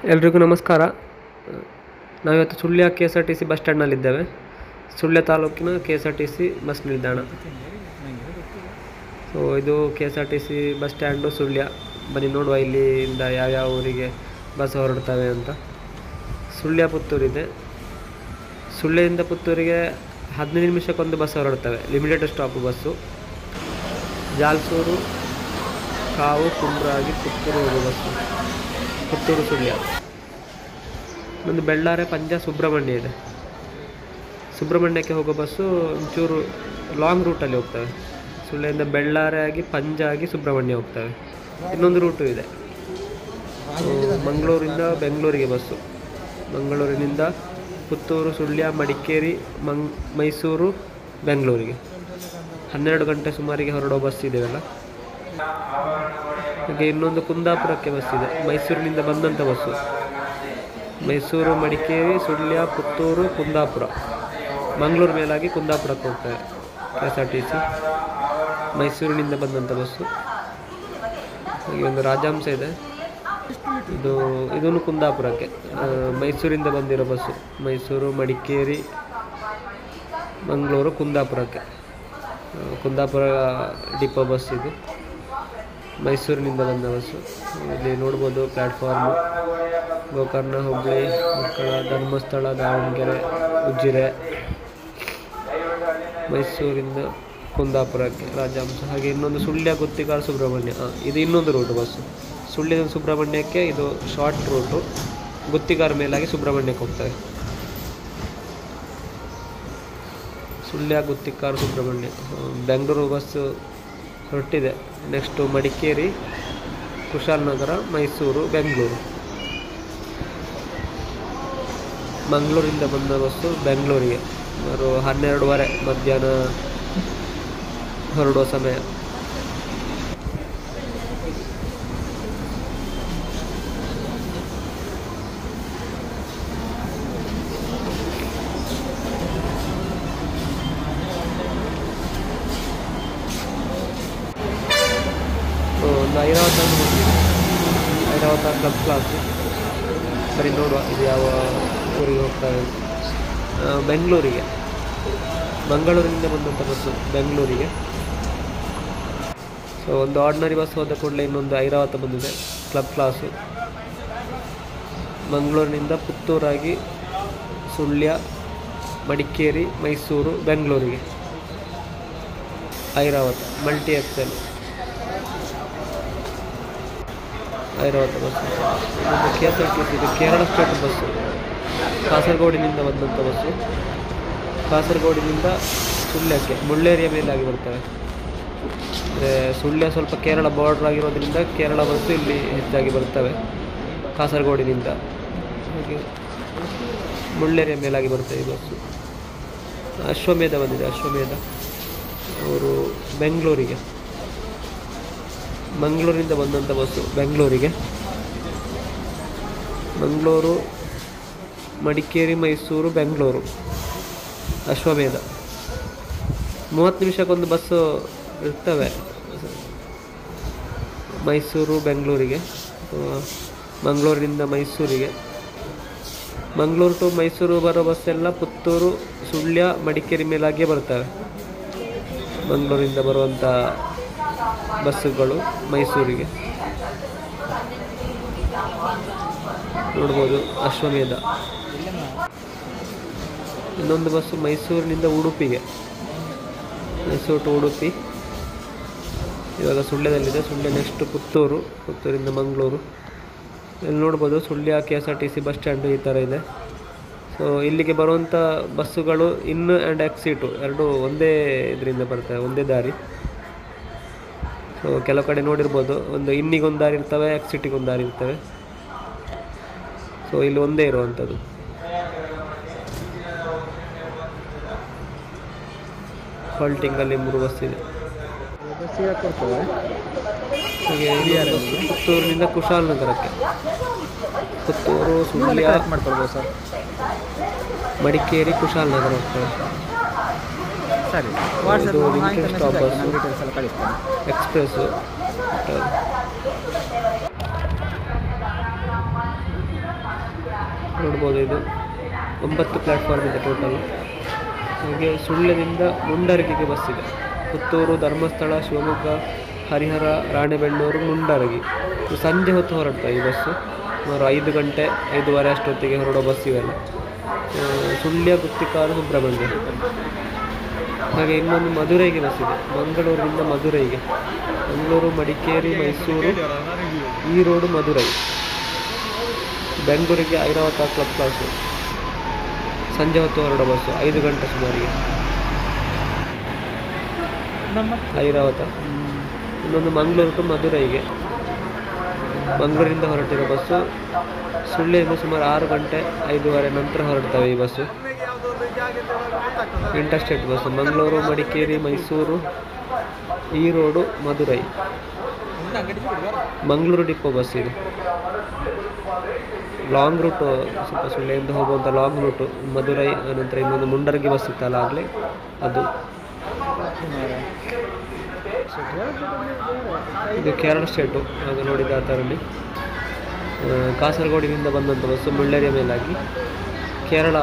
ಎಲ್ರಿಗೂ ನಮಸ್ಕಾರ. ನಾವಿವತ್ತು ಸುಳ್ಯ KSRTC ಬಸ್ ಸ್ಟ್ಯಾಂಡ್ನಲ್ಲಿದ್ದೇವೆ. ಸುಳ್ಯ ತಾಲೂಕಿನ KSRTC ಬಸ್ ನಿಲ್ದಾಣ. ಸೊ ಇದು KSRTC ಬಸ್ ಸ್ಟ್ಯಾಂಡು ಸುಳ್ಯ. ಬನ್ನಿ ನೋಡುವ ಇಲ್ಲಿಂದ ಯಾವ್ಯಾವ ಊರಿಗೆ ಬಸ್ ಹೊರಡ್ತವೆ ಅಂತ. ಸುಳ್ಯ ಪುತ್ತೂರಿದೆ. ಸುಳ್ಯದಿಂದ ಪುತ್ತೂರಿಗೆ 15 ನಿಮಿಷಕ್ಕೊಂದು ಬಸ್ ಹೊರಡ್ತವೆ. Limited stop bus. Jalsoor, Kavu, ಕುಂಬ್ರಾಗಿ, ಪುತ್ತೂರು ಹೋಗುವ ಬಸ್ಸು. ಪುತ್ತೂರು ಸುಳ್ಯ. ಒಂದು ಬೆಳ್ಳಾರೆ ಪಂಜ ಸುಬ್ರಹ್ಮಣ್ಯ ಇದೆ. ಸುಬ್ರಹ್ಮಣ್ಯಕ್ಕೆ ಹೋಗೋ ಬಸ್ಸು ಒಂಚೂರು ಲಾಂಗ್ ರೂಟಲ್ಲಿ ಹೋಗ್ತವೆ. ಸುಳ್ಯದಿಂದ ಬೆಳ್ಳಾರೆ ಆಗಿ ಪಂಜ ಆಗಿ ಸುಬ್ರಹ್ಮಣ್ಯ ಹೋಗ್ತವೆ. ಇನ್ನೊಂದು ರೂಟು ಇದೆ, ಮಂಗಳೂರಿಂದ ಬೆಂಗಳೂರಿಗೆ ಬಸ್ಸು. ಮಂಗಳೂರಿನಿಂದ ಪುತ್ತೂರು, ಸುಳ್ಯ, ಮಡಿಕೇರಿ, ಮೈಸೂರು, ಬೆಂಗಳೂರಿಗೆ 12 ಗಂಟೆ ಸುಮಾರಿಗೆ ಹೊರಡೋ ಬಸ್ ಇದೆಯಲ್ಲ. ಹಾಗೆ ಇನ್ನೊಂದು ಕುಂದಾಪುರಕ್ಕೆ ಬಸ್ ಇದೆ, ಮೈಸೂರಿನಿಂದ ಬಂದಂಥ ಬಸ್ಸು. ಮೈಸೂರು, ಮಡಿಕೇರಿ, ಸುಳ್ಯ, ಪುತ್ತೂರು, ಕುಂದಾಪುರ, ಮಂಗಳೂರು ಮೇಲಾಗಿ ಕುಂದಾಪುರಕ್ಕೆ ಹೋಗ್ತವೆ KSRTC. ಮೈಸೂರಿನಿಂದ ಬಂದಂಥ ಬಸ್ಸು. ಹಾಗೆ ಒಂದು ರಾಜಹಂಸ ಇದೆ, ಇದನ್ನು ಕುಂದಾಪುರಕ್ಕೆ. ಮೈಸೂರಿಂದ ಬಂದಿರೋ ಬಸ್ಸು. ಮೈಸೂರು, ಮಡಿಕೇರಿ, ಮಂಗಳೂರು, ಕುಂದಾಪುರಕ್ಕೆ. ಕುಂದಾಪುರ ಡಿಪೋ ಬಸ್ ಇದು. ಮೈಸೂರಿನಿಂದ ಬಂದ ಬಸ್ಸು. ಇಲ್ಲಿ ನೋಡ್ಬೋದು ಪ್ಲ್ಯಾಟ್ಫಾರ್ಮು. ಗೋಕರ್ಣ, ಹುಬ್ಬಳ್ಳಿ, ಮಕ್ಕಳ, ಧರ್ಮಸ್ಥಳ, ದಾವಣಗೆರೆ, ಉಜಿರೆ, ಮೈಸೂರಿಂದ ಕುಂದಾಪುರಕ್ಕೆ ರಾಜಹಂಸ. ಹಾಗೆ ಇನ್ನೊಂದು ಸುಳ್ಯ, ಗುತ್ತಿಕಾರ, ಸುಬ್ರಹ್ಮಣ್ಯ. ಇದು ಇನ್ನೊಂದು ರೂಟು ಬಸ್ಸು. ಸುಳ್ಯದ ಸುಬ್ರಹ್ಮಣ್ಯಕ್ಕೆ ಇದು ಶಾರ್ಟ್ ರೂಟು. ಗುತ್ತಿಕಾರ ಮೇಲಾಗಿ ಸುಬ್ರಹ್ಮಣ್ಯಕ್ಕೆ ಹೋಗ್ತವೆ. ಸುಳ್ಯ, ಗುತ್ತಿಕಾರ, ಸುಬ್ರಹ್ಮಣ್ಯ. ಬೆಂಗಳೂರು ಬಸ್ಸು ಹೊರಟಿದೆ. ನೆಕ್ಸ್ಟು ಮಡಿಕೇರಿ, ಕುಶಾಲನಗರ, ಮೈಸೂರು, ಬೆಂಗಳೂರು. ಮಂಗಳೂರಿಂದ ಬಂದ ಬಸ್ಸು ಬೆಂಗಳೂರಿಗೆ 12:30 ಮಧ್ಯಾಹ್ನ ಹೊರಡುವ ಸಮಯ. ಒಂದು ಐರಾವತ ಕ್ಲಬ್ ಕ್ಲಾಸು. ಸರಿ, ನೋಡುವ ಇದು ಯಾವ ಊರಿಗೆ ಹೋಗ್ತವೆ. ಬೆಂಗಳೂರಿಗೆ, ಮಂಗಳೂರಿನಿಂದ ಬಂದಂಥ ಬಸ್ಸು ಬೆಂಗಳೂರಿಗೆ. ಸೊ ಒಂದು ಆರ್ಡಿನರಿ ಬಸ್ ಹೋದ ಕೂಡಲೇ ಇನ್ನೊಂದು ಐರಾವತ ಬಂದಿದೆ, ಕ್ಲಬ್ ಕ್ಲಾಸು. ಮಂಗಳೂರಿನಿಂದ ಪುತ್ತೂರಾಗಿ ಸುಳ್ಯ, ಮಡಿಕೇರಿ, ಮೈಸೂರು, ಬೆಂಗಳೂರಿಗೆ Airavat multi axle Airavat bus. ಒಂದು KSRTC ಇದು ಕೇರಳ ಸ್ಟೇಟ್ ಬಸ್ಸು. ಕಾಸರಗೋಡಿನಿಂದ ಬಂದಂಥ ಬಸ್ಸು. ಕಾಸರಗೋಡಿನಿಂದ ಸುಳ್ಯಕ್ಕೆ ಮುಳ್ಳೇರಿಯ ಮೇಲಾಗಿ ಬರ್ತವೆ. ಅಂದರೆ ಸುಳ್ಯ ಸ್ವಲ್ಪ ಕೇರಳ ಬಾರ್ಡ್ರ್ ಆಗಿರೋದ್ರಿಂದ ಕೇರಳ ಬಸ್ಸು ಇಲ್ಲಿ ಹೆಚ್ಚಾಗಿ ಬರ್ತವೆ ಕಾಸರಗೋಡಿನಿಂದ. ಹಾಗೆ ಮುಳ್ಳೇರಿಯ ಮೇಲಾಗಿ ಬರ್ತವೆ ಈ ಬಸ್ಸು. ಅಶ್ವಮೇಧ ಬಂದಿದೆ, ಅಶ್ವಮೇಧ. ಅವರು ಬೆಂಗಳೂರಿಗೆ, ಮಂಗಳೂರಿನಿಂದ ಬಂದಂಥ ಬಸ್ಸು ಬೆಂಗಳೂರಿಗೆ. ಮಂಗಳೂರು, ಮಡಿಕೇರಿ, ಮೈಸೂರು, ಬೆಂಗಳೂರು, ಅಶ್ವಮೇಧ. 30 ನಿಮಿಷಕ್ಕೊಂದು ಬಸ್ಸು ಇರ್ತವೆ ಮೈಸೂರು, ಬೆಂಗಳೂರಿಗೆ. ಮಂಗಳೂರಿನಿಂದ ಮೈಸೂರಿಗೆ. ಮಂಗಳೂರು ಟು ಮೈಸೂರು ಬರೋ ಬಸ್ಸೆಲ್ಲ ಪುತ್ತೂರು, ಸುಳ್ಯ, ಮಡಿಕೇರಿ ಮೇಲಾಗಿಯೇ ಬರ್ತವೆ. ಮಂಗಳೂರಿಂದ ಬರುವಂಥ ಬಸ್ಸುಗಳು ಮೈಸೂರಿಗೆ. ನೋಡ್ಬೋದು ಅಶ್ವಮೇಧ. ಇನ್ನೊಂದು ಬಸ್ಸು ಮೈಸೂರಿನಿಂದ ಉಡುಪಿಗೆ, ಮೈಸೂರು ಟು ಉಡುಪಿ. ಇವಾಗ ಸುಳ್ಯದಲ್ಲಿದೆ. ಸುಳ್ಯ ನೆಕ್ಸ್ಟ್ ಪುತ್ತೂರು, ಪುತ್ತೂರಿಂದ ಮಂಗಳೂರು. ಇಲ್ಲಿ ನೋಡ್ಬೋದು ಸುಳ್ಯ KSRTC ಬಸ್ ಸ್ಟ್ಯಾಂಡು ಈ ಥರ ಇದೆ. ಸೊ ಇಲ್ಲಿಗೆ ಬರುವಂಥ ಬಸ್ಸುಗಳು ಇನ್ ಆ್ಯಂಡ್ ಎಕ್ಸಿಟು ಎರಡೂ ಒಂದೇ ಇದರಿಂದ ಬರ್ತವೆ, ಒಂದೇ ದಾರಿ. ಸೊ ಕೆಲವು ಕಡೆ ನೋಡಿರ್ಬೋದು, ಒಂದು ಇನ್ನಿಗೊಂದು ದಾರಿ ಇರ್ತವೆ, ಎಕ್ಸಿಟಿಗೊಂದು ದಾರಿ ಇರ್ತವೆ. ಸೊ ಇಲ್ಲಿ ಒಂದೇ ಇರುವಂಥದ್ದು. ಹಾಲ್ಟಿಂಗಲ್ಲಿ 3 ಬಸ್ ಇದೆ. ಹಾಗೆ ಪುತ್ತೂರಿನಿಂದ ಕುಶಾಲನಗರಕ್ಕೆ. ಪುತ್ತೂರು, ಸುಳ್ಯ, ಮಡಿಕೇರಿ, ಕುಶಾಲನಗರ ಹೋಗ್ತವೆ. ಸರಿ ಇದು ಲಿಮಿಟೆಡ್ ಸ್ಟಾಪ್ ಬಸ್ಸು, ಎಕ್ಸ್ಪ್ರೆಸ್ಸು. ನೋಡ್ಬೋದು. ಇದು 9 ಪ್ಲ್ಯಾಟ್ಫಾರ್ಮ್ ಇದೆ ಟೋಟಲ್. ಹಾಗೆ ಸುಳ್ಯದಿಂದ ಮುಂಡರಗಿಗೆ ಬಸ್ ಇದೆ. ಪುತ್ತೂರು, ಧರ್ಮಸ್ಥಳ, ಶಿವಮೊಗ್ಗ, ಹರಿಹರ, ರಾಣೆಬೆನ್ನೂರು, ಮುಂಡರಗಿ. ಸಂಜೆ ಹೊತ್ತು ಹೊರಡ್ತವೆ ಈ ಬಸ್ಸು. ಸುಮಾರು 5 ಗಂಟೆ 5:15 ಅಷ್ಟೊತ್ತಿಗೆ ಹೊರಡೋ ಬಸ್ ಇವೆಲ್ಲ. ಸುಳ್ಯ, ಗುತ್ತಿಕಾರು, ಸುಬ್ರಹ್ಮಣ್ಯ. ಹಾಗೆ ಇನ್ನೊಂದು ಮಧುರೈಗೆ ಬಸ್ ಇದೆ. ಮಂಗಳೂರಿನಿಂದ ಮಧುರೈಗೆ. ಮಂಗಳೂರು, ಮಡಿಕೇರಿ, ಮೈಸೂರು, ಈರೋಡು, ಮಧುರೈ. ಬೆಂಗಳೂರಿಗೆ ಐರಾವತ ಕ್ಲಬ್ ಕ್ಲಾಸು. ಸಂಜೆ ಹೊತ್ತು ಹೊರಡೋ ಬಸ್ಸು 5 ಗಂಟೆ ಸುಮಾರಿಗೆ ಐರಾವತ. ಇನ್ನೊಂದು ಮಂಗಳೂರು ಟು ಮಧುರೈಗೆ. ಮಂಗಳೂರಿಂದ ಹೊರಟಿರೋ ಬಸ್ಸು ಸುಳ್ಯದಿಂದ ಸುಮಾರು 6 ಗಂಟೆ 5:15 ನಂತರ ಹೊರಡ್ತವೆ ಈ bus. Interstate bus. Mangaluru, Madikeri, Mysuru, Erode, Madurai. Mangaluru depot bus ಇದು. ಲಾಂಗ್ ರೂಟು, ಸ್ವಲ್ಪ ಸುಳ್ಯದಿಂದ ಹೋಗುವಂಥ ಲಾಂಗ್ ರೂಟು. ಮಧುರೈ ನಂತರ ಇನ್ನೊಂದು ಮುಂಡರಗಿ ಬಸ್ ಇತ್ತಲ್ಲ ಆಗಲೇ ಅದು. ಇದು ಕೇರಳ ಸ್ಟೇಟು ಆಗ ನೋಡಿದ ಆ ಥರಲ್ಲಿ. ಕಾಸರಗೋಡಿನಿಂದ ಬಂದಂಥ ಬಸ್ಸು ಮುಳ್ಳೇರಿಯ ಮೇಲಾಗಿ ಕೇರಳ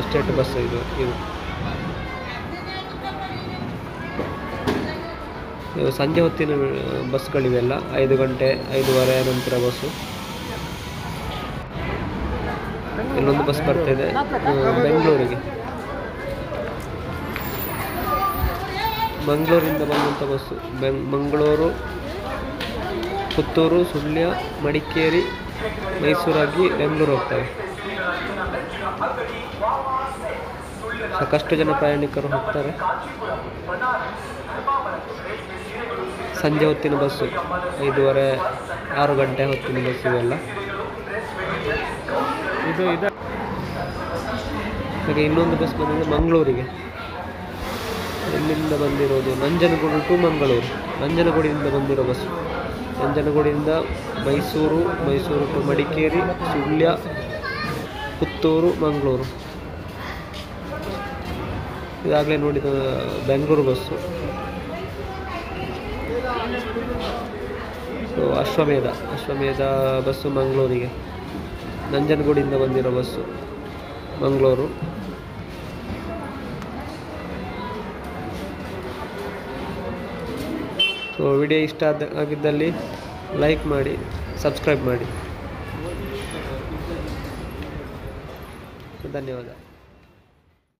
ಸ್ಟೇಟ್ ಬಸ್ಸು ಇದು. ಸಂಜೆ ಹೊತ್ತಿನ ಬಸ್ಗಳಿವೆಲ್ಲ. 5 ಗಂಟೆ 5:15 ನಂತರ ಬಸ್ಸು. ಇನ್ನೊಂದು ಬಸ್ ಬರ್ತಾಯಿದೆ ಬೆಂಗಳೂರಿಗೆ. ಮಂಗಳೂರಿಂದ ಬಂದಂಥ ಬಸ್ಸು ಮಂಗಳೂರು, ಪುತ್ತೂರು, ಸುಳ್ಯ, ಮಡಿಕೇರಿ, ಮೈಸೂರಾಗಿ ಬೆಂಗಳೂರು ಹೋಗ್ತವೆ. ಸಾಕಷ್ಟು ಜನ ಪ್ರಯಾಣಿಕರು ಹೋಗ್ತಾರೆ. ಸಂಜೆ ಹೊತ್ತಿನ ಬಸ್ಸು 5:30 6 ಗಂಟೆ ಹೊತ್ತಿನ ಬಸ್ ಇವೆಲ್ಲ. ಹಾಗೆ ಇನ್ನೊಂದು ಬಸ್ ಬಂದಿದೆ ಮಂಗಳೂರಿಗೆ. ಎಲ್ಲಿಂದ ಬಂದಿರೋದು? ನಂಜನಗೂಡು ಟು ಮಂಗಳೂರು. ನಂಜನಗೂಡಿನಿಂದ ಬಂದಿರೋ ಬಸ್ಸು. ನಂಜನಗೂಡಿನಿಂದ ಮೈಸೂರು, ಮೈಸೂರು ಟು ಮಡಿಕೇರಿ, ಸುಳ್ಯ, ಪುತ್ತೂರು, ಮಂಗಳೂರು. ಇದಾಗಲೇ ನೋಡಿದ ಬೆಂಗಳೂರು ಬಸ್ಸು. ಅಶ್ವಮೇಧ ಬಸ್ಸು ಮಂಗಳೂರಿಗೆ. ನಂಜನಗೂಡಿಂದ ಬಂದಿರೋ ಬಸ್ಸು ಮಂಗಳೂರು. ಸೊ ವಿಡಿಯೋ ಇಷ್ಟ ಆಗಿದ್ದಲ್ಲಿ ಲೈಕ್ ಮಾಡಿ, ಸಬ್ಸ್ಕ್ರೈಬ್ ಮಾಡಿ. ಧನ್ಯವಾದ.